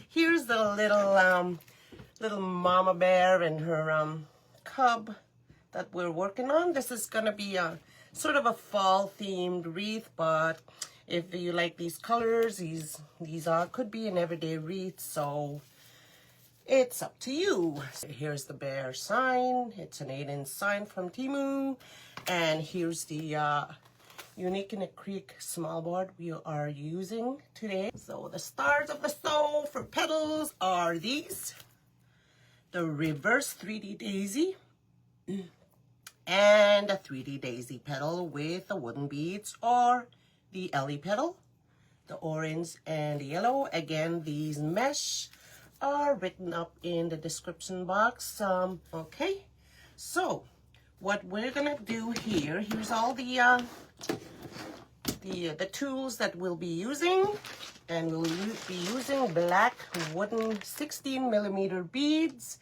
here's the little mama bear and her cub that we're working on. This is gonna be a sort of a fall themed wreath, but if you like these colors, these could be an everyday wreath, so it's up to you. Here's the bear sign. It's an 8-inch sign from Temu, and here's the Unique in a Creek small board we are using today. So the stars of the show for petals are these: the reverse 3D daisy and a 3D daisy petal with the wooden beads, or the LE petal, the orange and the yellow. Again, these mesh are written up in the description box. Okay, so what we're gonna do here, here's all the tools that we'll be using, and we'll be using black wooden 16mm beads.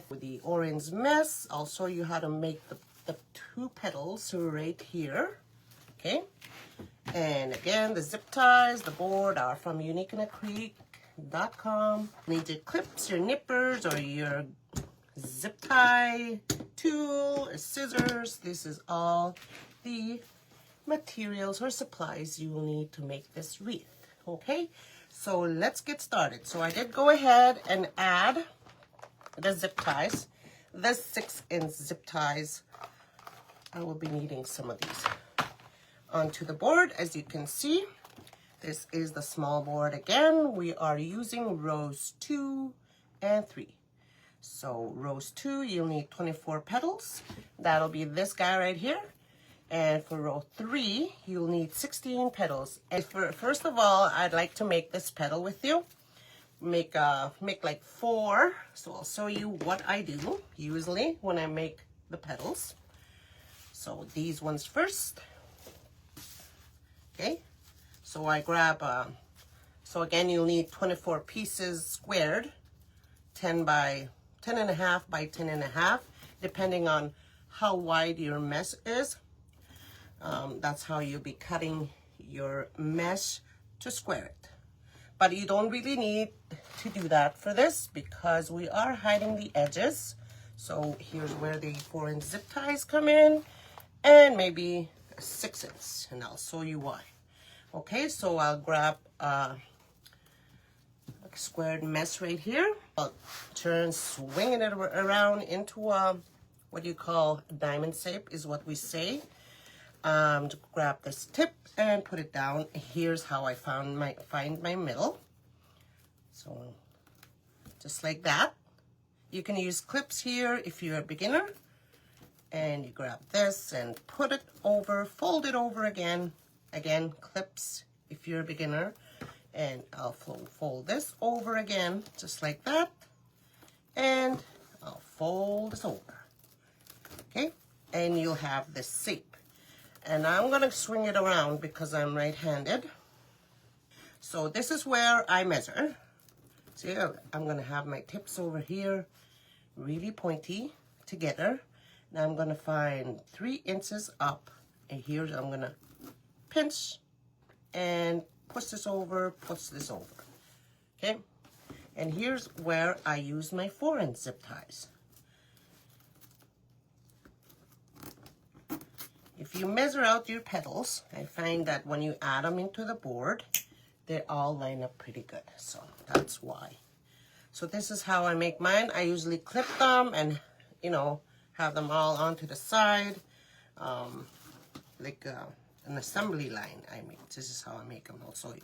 With the orange mesh, I'll show you how to make the 2 petals right here. Okay, and again, the zip ties, the board are from uniqueinaCreek.com. Need your clips, your nippers, or your zip tie tool, or scissors. This is all the materials or supplies you will need to make this wreath. Okay, so let's get started. So I did go ahead and add the zip ties, the 6-inch zip ties. I will be needing some of these onto the board. As you can see, this is the small board. Again, we are using rows 2 and 3. So rows 2, you'll need 24 petals. That'll be this guy right here. And for row 3, you'll need 16 petals. And first of all, I'd like to make this petal with you. Make like 4. So I'll show you what I do usually when I make the petals. So these ones first. Okay, so I grab, so again, you'll need 24 pieces squared, 10 by 10.5 by 10.5, depending on how wide your mesh is. That's how you'll be cutting your mesh to square it. But you don't really need to do that for this because we are hiding the edges. So here's where the 4-inch zip ties come in, and maybe 6-inch, and I'll show you why. Okay, so I'll grab a squared mesh right here. I'll turn, swinging it around into a, what you call diamond shape is what we say. To grab this tip and put it down. Here's how I find my middle. So just like that. You can use clips here if you're a beginner. And you grab this and put it over, fold it over again. Again, clips if you're a beginner. And I'll fold this over again, just like that. And I'll fold this over. Okay, and you'll have this shape. And I'm gonna swing it around because I'm right-handed. So this is where I measure. See, I'm gonna have my tips over here, really pointy together. Now I'm gonna find 3 inches up, and here I'm gonna pinch and push this over, okay? And here's where I use my 4-inch zip ties. If you measure out your petals, I find that when you add them into the board, they all line up pretty good, so that's why. So this is how I make mine. I usually clip them and, you know, have them all onto the side, like an assembly line. This is how I make them. I'll show you.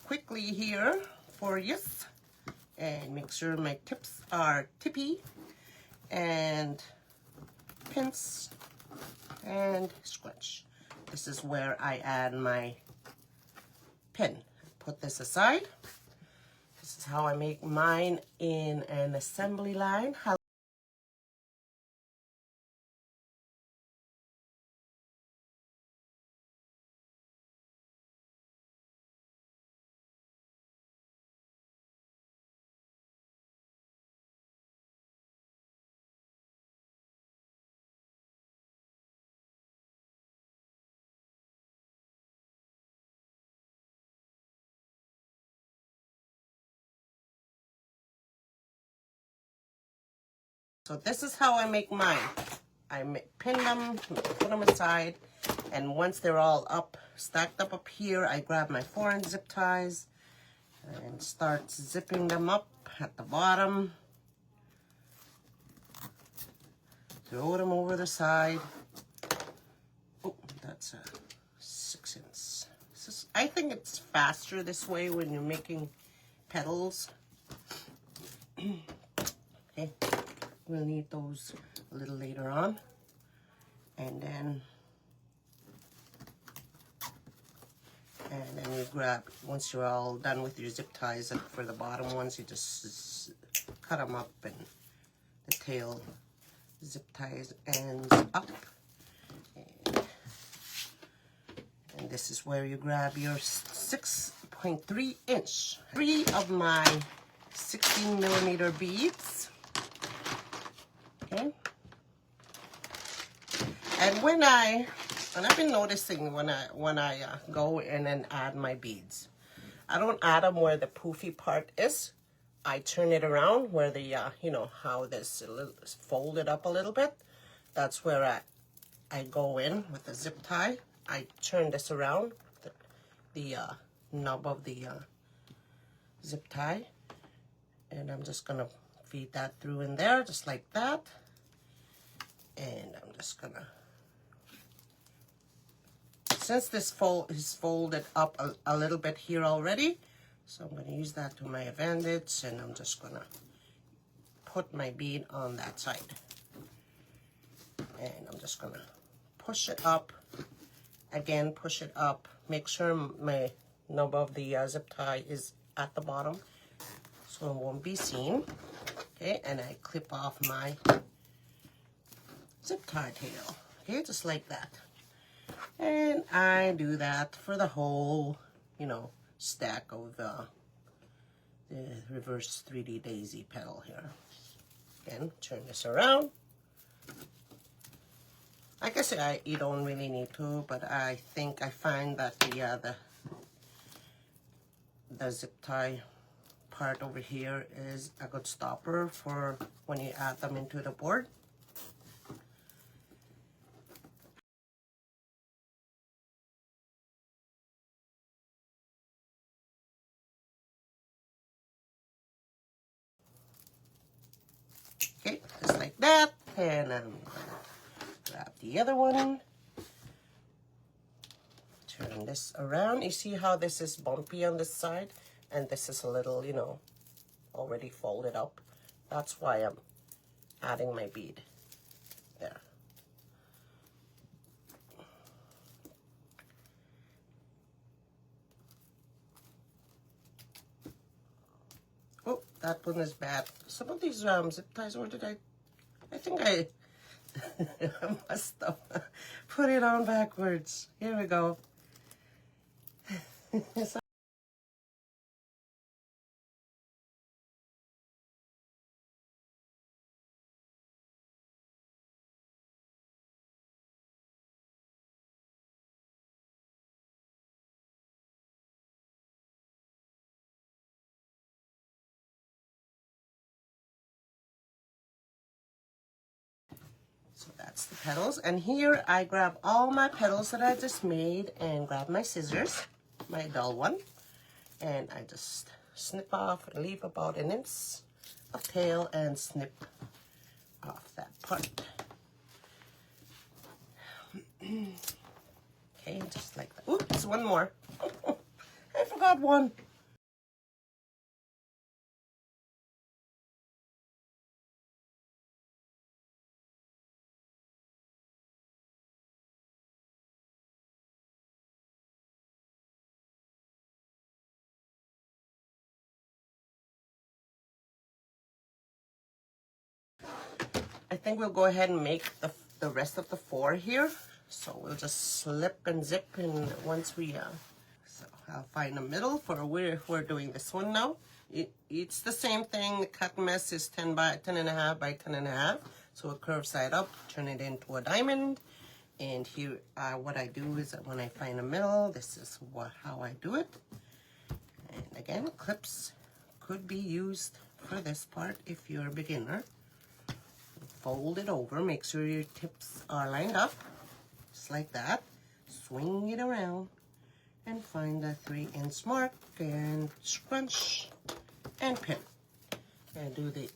Quickly here for you, and make sure my tips are tippy, and pinch and scrunch. This is where I add my pin. Put this aside. This is how I make mine in an assembly line. So this is how I make mine. I pin them, put them aside, and once they're all up, stacked up here, I grab my 4-inch zip ties and start zipping them up at the bottom. Throw them over the side. Oh, that's a 6-inch. I think it's faster this way when you're making petals. Okay, we'll need those a little later on. And then you grab, once you're all done with your zip ties for the bottom ones, you just cut them up, and the tail zip ties ends up. And this is where you grab your 6.3 inch. 3 of my 16mm beads. Okay. And when I've been noticing when I go in and add my beads, I don't add them where the poofy part is. I turn it around where the you know how this is folded up a little bit. That's where I go in with the zip tie. I turn this around, the knob of the zip tie, and I'm just gonna feed that through in there just like that. And I'm just gonna, since this fold is folded up a little bit here already, so I'm going to use that to my advantage, and I'm just going to put my bead on that side. And I'm just going to push it up, again push it up, make sure my knob of the zip tie is at the bottom so it won't be seen. Okay, and I clip off my zip tie tail, okay, just like that. And I do that for the whole, you know, stack of the reverse 3D daisy petal here. Again, turn this around. Like I said, you don't really need to, but I find that the zip tie part over here is a good stopper for when you add them into the board. Okay, just like that, and I'm gonna grab the other one, turn this around. You see how this is bumpy on this side, and this is a little, you know, already folded up. That's why I'm adding my bead there. Oh, that one is bad. Some of these zip ties, or did I think I must have put it on backwards. Here we go. So that's the petals, and here I grab all my petals that I just made and grab my scissors, my dull one, and I just snip off and leave about 1 inch of tail and snip off that part. Okay, just like that. Oops, one more. I forgot one. I think we'll go ahead and make the rest of the 4 here. So we'll just slip and zip in once we, so I'll find a middle for where we're doing this one now. It's the same thing. The cut mesh is 10.5 by 10.5. So a curved side up, turn it into a diamond. And here, what I do is that when I find a middle, this is how I do it. And again, clips could be used for this part if you're a beginner. fold it over. Make sure your tips are lined up, just like that. Swing it around and find the 3-inch mark and scrunch and pin. And do the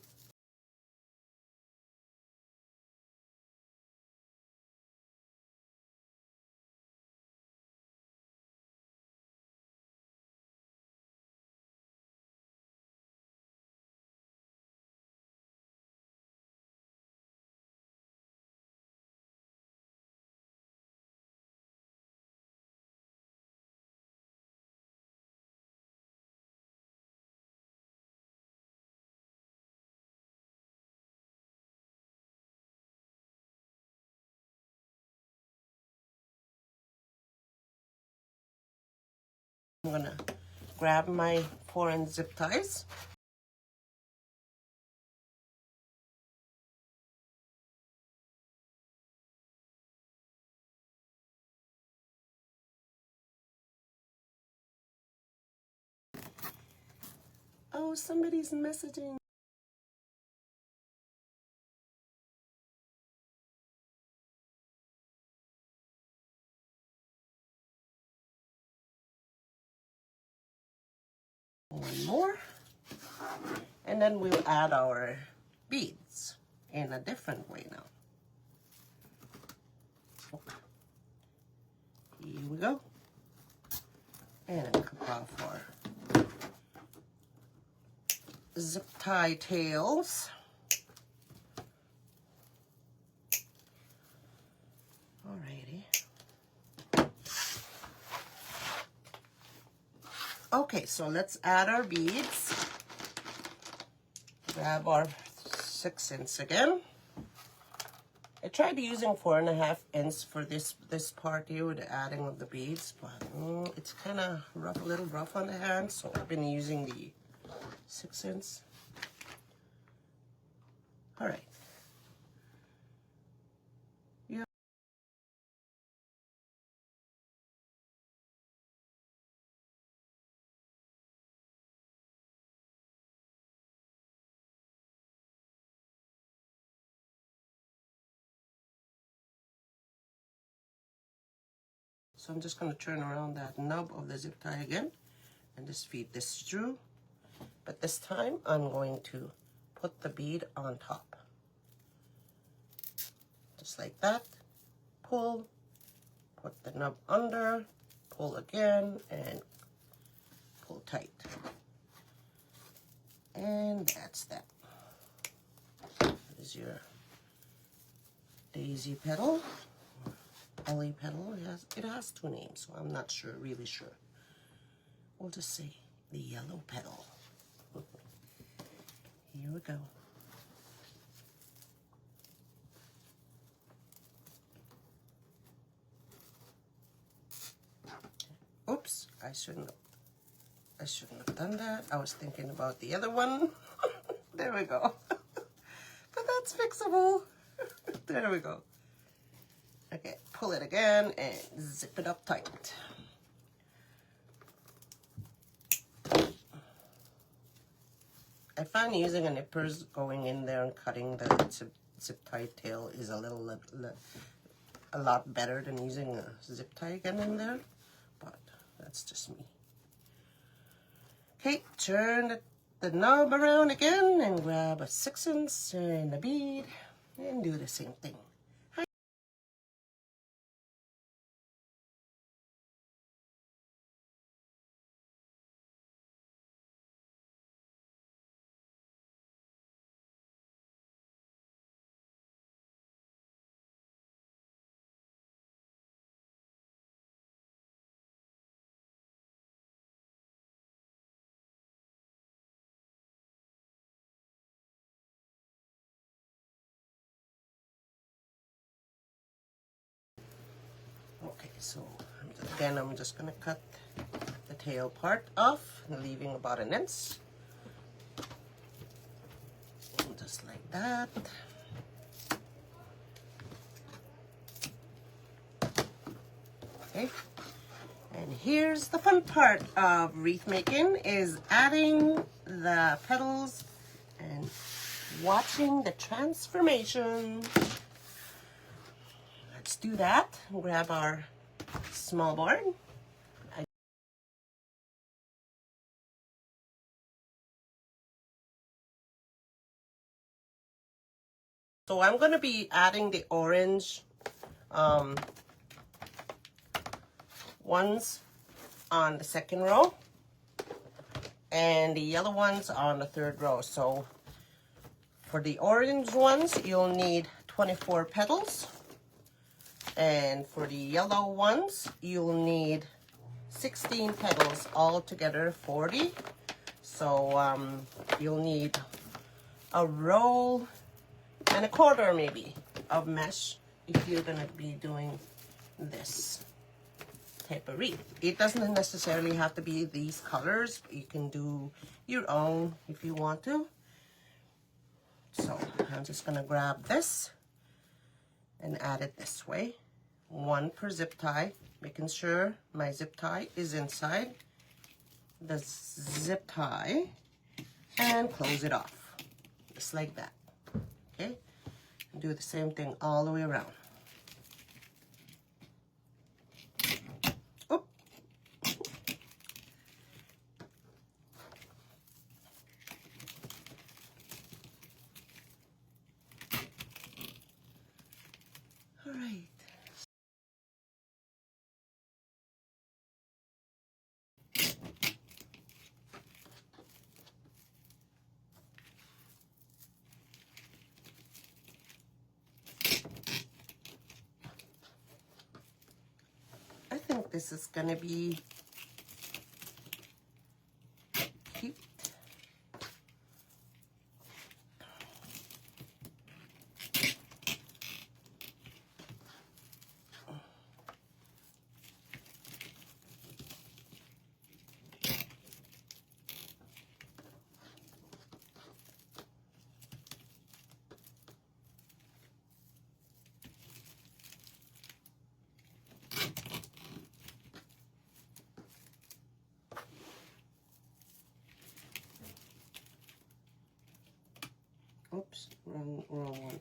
I'm gonna grab my 4-inch zip ties. Oh, somebody's messaging. One more. And then we'll add our beads in a different way now. Here we go. And a couple of our zip tie tails. Alrighty. Okay, so let's add our beads. Grab our 6-inch again. I tried using 4.5 inch for this part here with the adding of the beads, but it's kind of rough, a little rough on the hand, so I've been using the 6-inch. All right. Yeah. So I'm just going to turn around that knob of the zip tie again and just feed this through. But this time I'm going to put the bead on top. Just like that. Pull, put the knob under, pull again, and pull tight. And that's that. There's your daisy petal. LA petal. It has 2 names, so I'm not sure, really sure. We'll just say the yellow petal. Here we go. Oops, I shouldn't have done that. I was thinking about the other one. There we go. But that's fixable. There we go. Okay, pull it again and zip it up tight. I find using a nippers going in there and cutting the zip tie tail is a lot better than using a zip tie again in there, but that's just me. Okay, turn the knob around again and grab a 6-inch and a bead and do the same thing. Okay, so again, I'm just gonna cut the tail part off, leaving about 1 inch. And just like that. Okay, and here's the fun part of wreath making, is adding the petals and watching the transformation. Let's do that. Grab our small board. So I'm going to be adding the orange ones on the second row and the yellow ones on the third row. So for the orange ones, you'll need 24 petals. And for the yellow ones, you'll need 16 petals, altogether 40. So you'll need a roll and a quarter maybe of mesh if you're gonna be doing this type of wreath. It doesn't necessarily have to be these colors. You can do your own if you want to. So I'm just gonna grab this and add it this way. One per zip tie, making sure my zip tie is inside the zip tie, and close it off, just like that. Okay, and do the same thing all the way around. Oop. All right. I think this is gonna be cute. Oops, wrong one.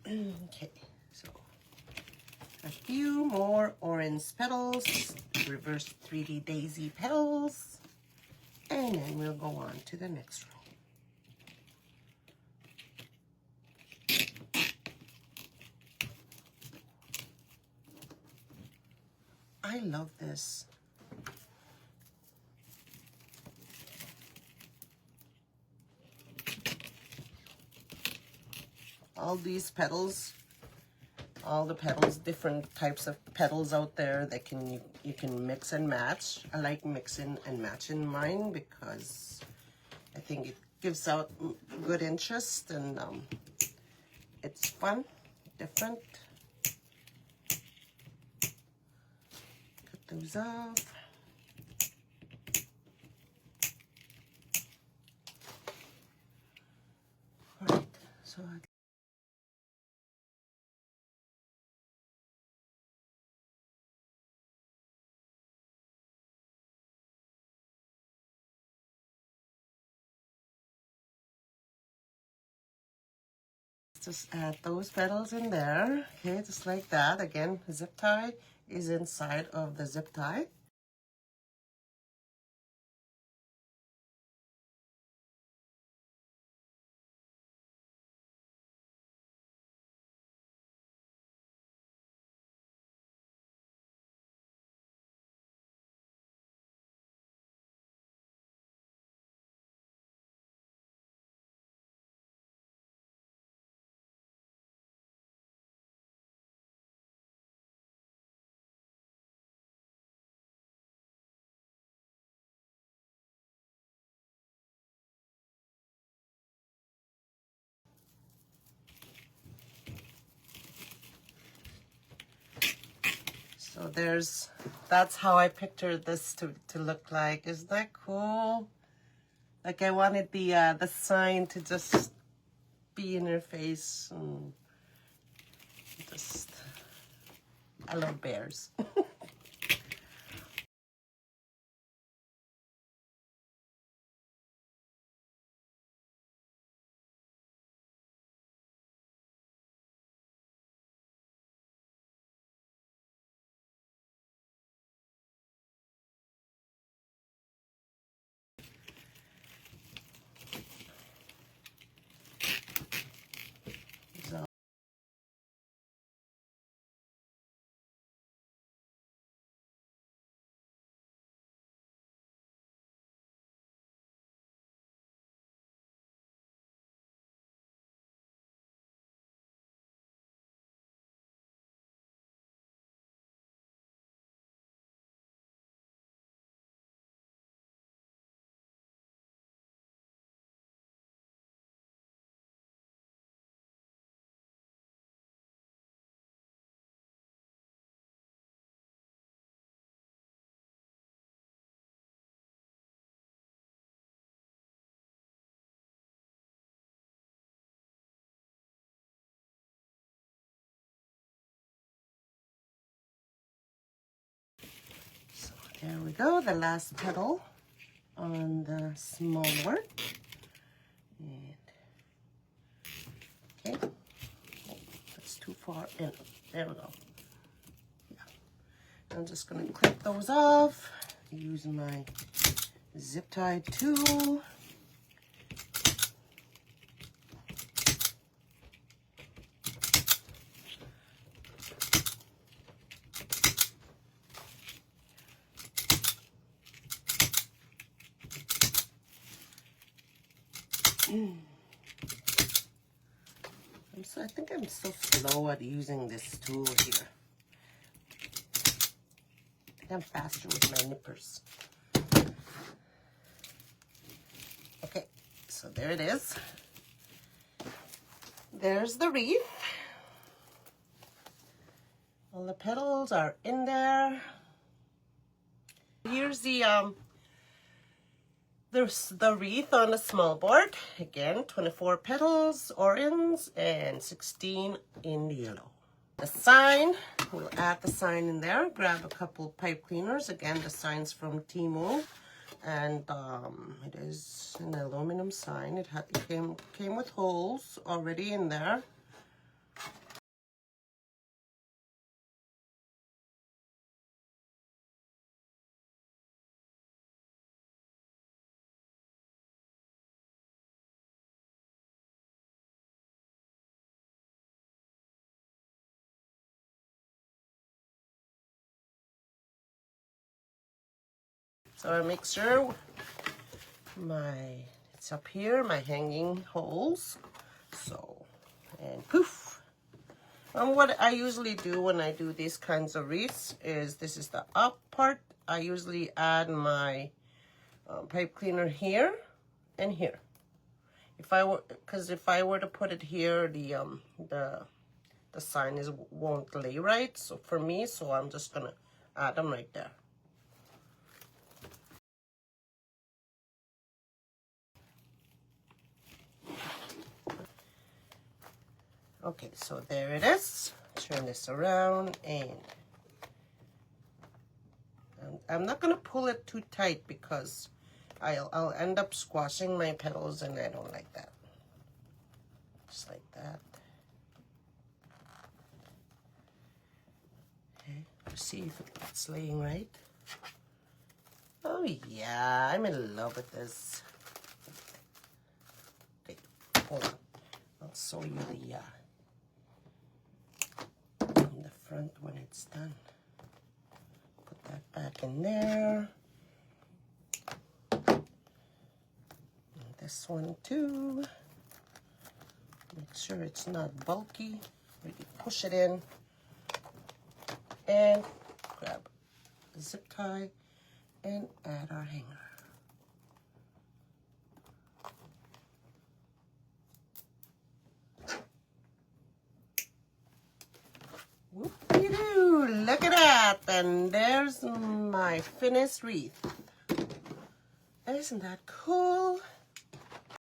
Okay, so a few more orange petals, reverse 3D daisy petals, and then we'll go on to the next row. I love this. All these petals, all the petals, different types of petals out there that you can mix and match. I like mixing and matching mine because I think it gives out good interest, and it's fun, different. Cut those off. All right, so just add those petals in there. Okay, just like that. Again, zip tie is inside of the zip tie. So that's how I pictured this to look like. Isn't that cool? Like I wanted the sign to just be in her face. And just, I love bears. There we go, the last petal on the small work. And, okay, oh, that's too far in. There we go. Yeah. I'm just gonna clip those off using my zip tie tool. I think I'm so slow at using this tool here. I think I'm faster with my nippers. Okay, so there it is. There's the wreath. All the petals are in there. Here's the wreath on a small board. Again, 24 petals, orange, and 16 in yellow. The sign, we'll add the sign in there. Grab a couple pipe cleaners. Again, the sign's from Temu, and it is an aluminum sign. It came with holes already in there. So I make sure it's up here, my hanging holes. So, and poof. And what I usually do when I do these kinds of wreaths is, this is the up part. I usually add my pipe cleaner here and here. Because if I were to put it here, the sign won't lay right. So for me, I'm just gonna add them right there. Okay, so there it is. Turn this around, and I'm not gonna pull it too tight because I'll end up squashing my petals, and I don't like that. Just like that. Okay. See if it's laying right. Oh yeah, I'm in love with this. Okay, hold on. I'll show you the front when it's done. Put that back in there. And this one too. Make sure it's not bulky. We can push it in and grab a zip tie and add our hanger. Whoop-de-doo, look at that. And there's my finished wreath. Isn't that cool?